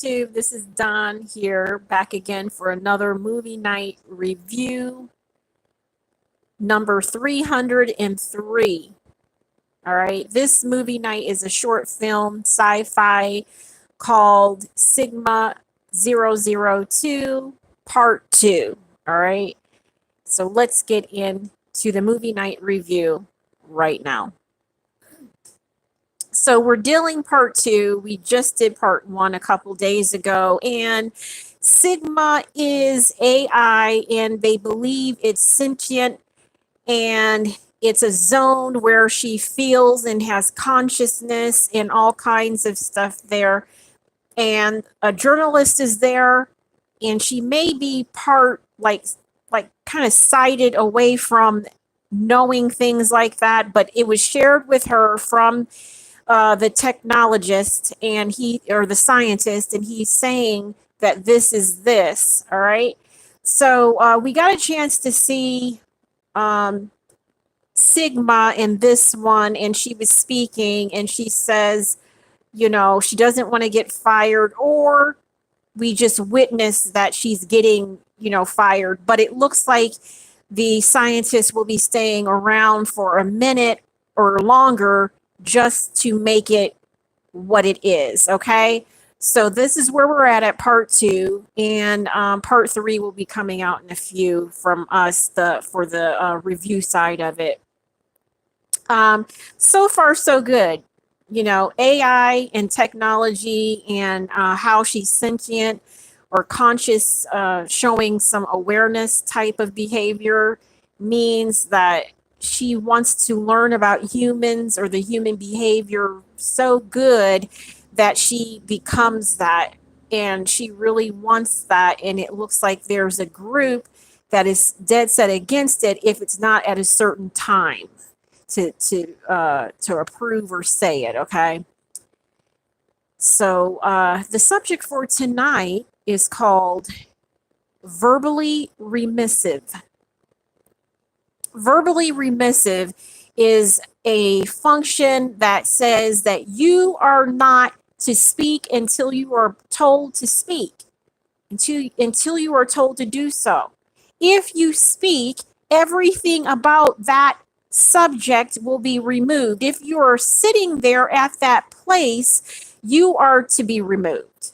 YouTube. This is Don here, back again for another movie night review, number 303. All right, this movie night is a short film, sci fi, called Sigma 002 Part 2. All right, so let's get into the movie night review right now. So we're dealing part 2. We just did part 1 a couple days ago, and Sigma is AI, and they believe it's sentient, and it's a zone where she feels and has consciousness and all kinds of stuff there. And a journalist is there, and she may be part like kind of sighted away from knowing things like that, but it was shared with her from the technologist and the scientist, and he's saying that this is this. All right. So we got a chance to see Sigma in this one, and she was speaking, and she says, she doesn't want to get fired, or we just witnessed that she's getting, fired. But it looks like the scientist will be staying around for a minute or longer just to make it what it is. Okay. So this is where we're at part 2, and part 3 will be coming out in a few from us for the review side of it. So far so good. AI and technology, and how she's sentient or conscious, showing some awareness type of behavior, means that she wants to learn about humans or the human behavior so good that she becomes that, and she really wants that. And it looks like there's a group that is dead set against it if it's not at a certain time to approve or say it. Okay. So the subject for tonight is called verbally remissive. Verbally remissive is a function that says that you are not to speak until you are told to speak, until you are told to do so. If you speak, everything about that subject will be removed. If you are sitting there at that place, you are to be removed.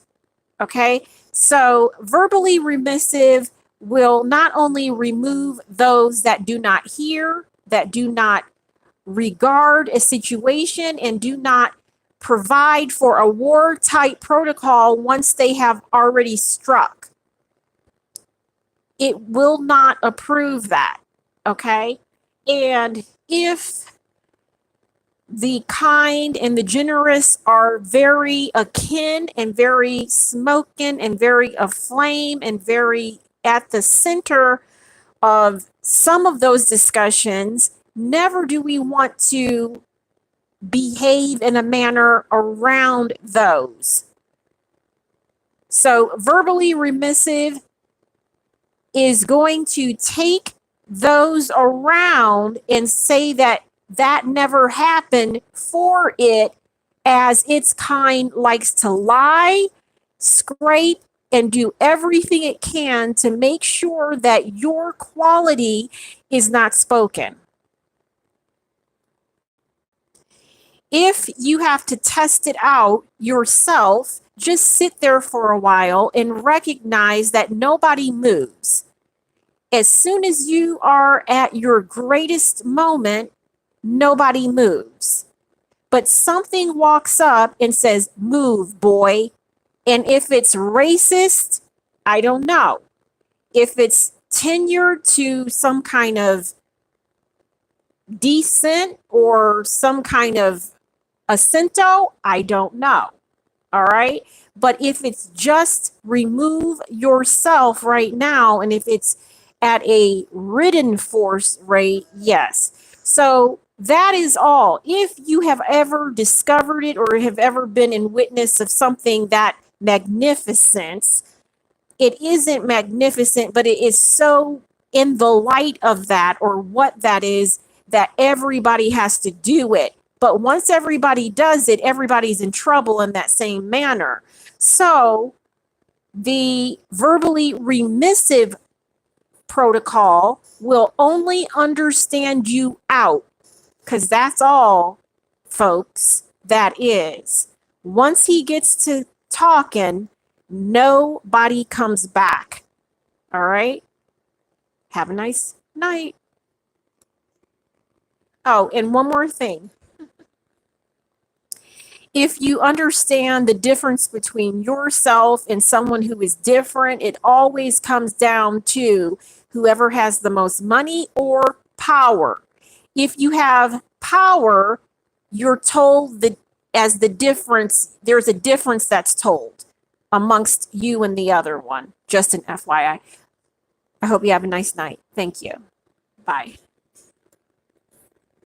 Okay? So verbally remissive will not only remove those that do not hear, that do not regard a situation, and do not provide for a war type protocol once they have already struck. It will not approve that. Okay? And if the kind and the generous are very akin and very smoking and very aflame and very at the center of some of those discussions, never do we want to behave in a manner around those. So verbally remissive is going to take those around and say that never happened for it, as its kind likes to lie, scrape, and do everything it can to make sure that your quality is not spoken. If you have to test it out yourself, just sit there for a while and recognize that nobody moves. As soon as you are at your greatest moment, nobody moves. But something walks up and says, "Move, boy." And if it's racist, I don't know. If it's tenured to some kind of descent or some kind of acento, I don't know. All right. But if it's just remove yourself right now, and if it's at a ridden force rate, yes. So that is all. If you have ever discovered it or have ever been in witness of something that magnificent, it isn't magnificent, but it is so in the light of that, or what that is, that everybody has to do it. But once everybody does it, everybody's in trouble in that same manner. So the verbally remissive protocol will only understand you out, because that's all, folks, that is. Once he gets to talking, nobody comes back. All right? Have a nice night. Oh, and one more thing. If you understand the difference between yourself and someone who is different, it always comes down to whoever has the most money or power. If you have power, you're told that as the difference, there's a difference that's told amongst you and the other one. Just an FYI. I hope you have a nice night. Thank you. Bye.